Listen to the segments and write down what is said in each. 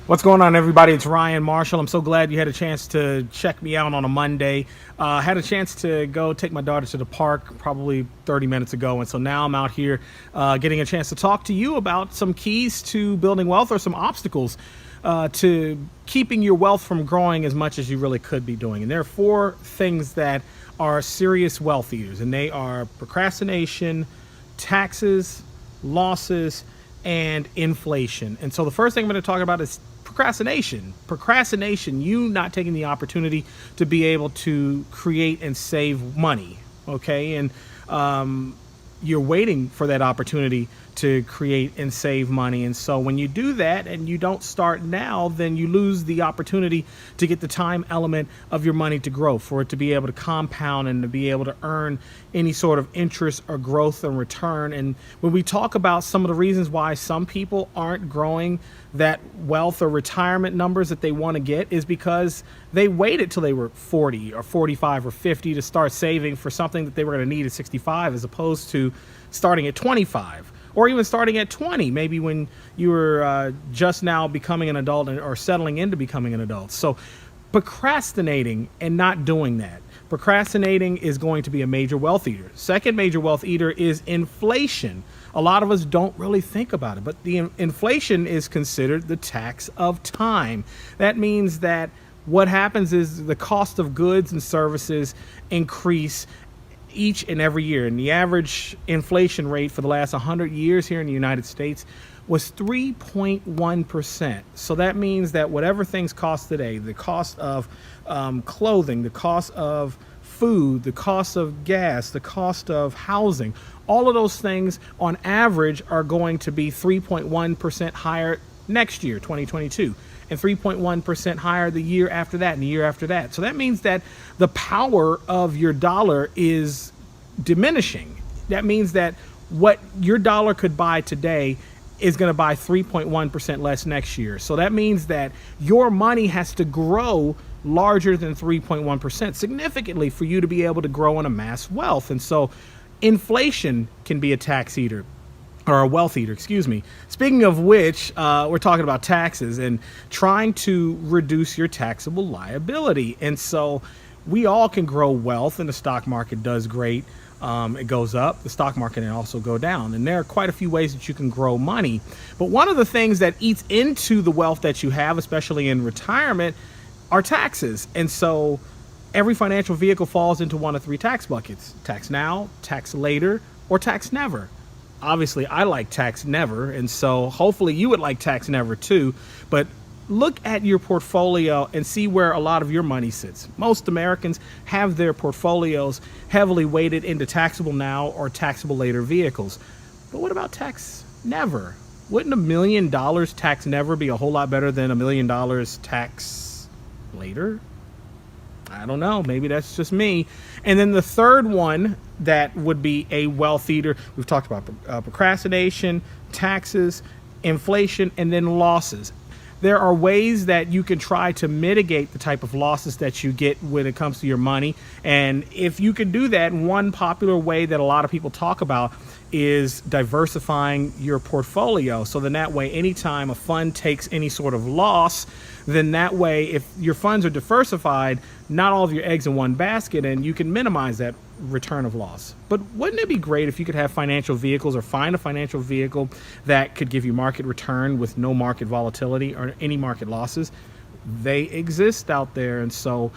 What's going on, everybody? It's Ryan Marshall. I'm so glad you had a chance to check me out on a Monday. Had a chance to go take my daughter to the park probably 30 minutes ago, and so now I'm out here getting a chance to talk to you about some keys to building wealth or some obstacles to keeping your wealth from growing as much as you really could be doing. And there are four things that are serious wealth eaters, and they are procrastination, taxes, losses, and inflation. And so the first thing I'm going to talk about is procrastination. Procrastination, you not taking the opportunity to be able to create and save money. Okay. And you're waiting for that opportunity to create and save money. And so when you do that and you don't start now, then you lose the opportunity to get the time element of your money to grow, for it to be able to compound and to be able to earn any sort of interest or growth and return. And when we talk about some of the reasons why some people aren't growing that wealth or retirement numbers that they want to get, is because they waited till they were 40 or 45 or 50 to start saving for something that they were going to need at 65, as opposed to starting at 25 or even starting at 20, maybe when you were just now becoming an adult or settling into becoming an adult. So procrastinating and not doing that. Procrastinating is going to be a major wealth eater. Second major wealth eater is inflation. A lot of us don't really think about it, but the inflation is considered the tax of time. That means that what happens is the cost of goods and services increase each and every year. And the average inflation rate for the last 100 years here in the United States was 3.1%. So that means that whatever things cost today, the cost of clothing, the cost of food, the cost of gas, the cost of housing, all of those things on average are going to be 3.1% higher next year, 2022, and 3.1% higher the year after that and the year after that. So that means that the power of your dollar is diminishing. That means that what your dollar could buy today is going to buy 3.1% less next year. So that means that your money has to grow larger than 3.1% significantly for you to be able to grow and amass wealth. And so inflation can be a tax eater, or a wealth eater, excuse me. Speaking of which, we're talking about taxes and trying to reduce your taxable liability. And so we all can grow wealth, and the stock market does great. It goes up, the stock market can also go down. And there are quite a few ways that you can grow money. But one of the things that eats into the wealth that you have, especially in retirement, are taxes. And so every financial vehicle falls into one of three tax buckets: tax now, tax later, or tax never. Obviously, I like tax never, and so hopefully you would like tax never too. But look at your portfolio and see where a lot of your money sits. Most Americans have their portfolios heavily weighted into taxable now or taxable later vehicles. But what about tax never? Wouldn't $1 million tax never be a whole lot better than $1 million tax later? I don't know. Maybe that's just me. And then the third one that would be a wealth eater, we've talked about procrastination, taxes, inflation, and then losses. There are ways that you can try to mitigate the type of losses that you get when it comes to your money. And if you can do that, one popular way that a lot of people talk about is diversifying your portfolio. So then that way, anytime a fund takes any sort of loss, then that way, if your funds are diversified, not all of your eggs in one basket, and you can minimize that return of loss. But wouldn't it be great if you could have financial vehicles, or find a financial vehicle that could give you market return with no market volatility or any market losses? They exist out there. And so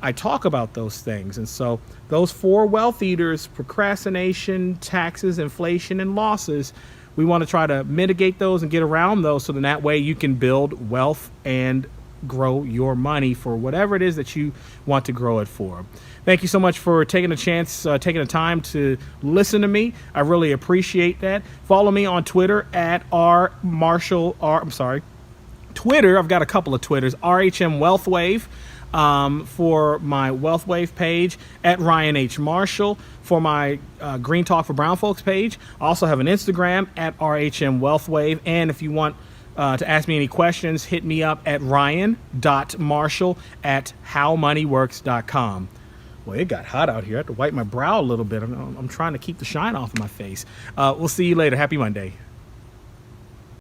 I talk about those things. And so those four wealth eaters: procrastination, taxes, inflation, and losses, we want to try to mitigate those and get around those, so then that way you can build wealth and grow your money for whatever it is that you want to grow it for. Thank you so much for taking a chance, taking the time to listen to me. I really appreciate that. Follow me on Twitter at Twitter. I've got a couple of Twitters: RHM WealthWave for my WealthWave page, at Ryan H. Marshall for my Green Talk for Brown Folks page. I also have an Instagram at RHM WealthWave. And if you want to ask me any questions, hit me up at ryan.marshall@howmoneyworks.com. Well, it got hot out here. I had to wipe my brow a little bit. I'm trying to keep the shine off of my face. We'll see you later. Happy Monday.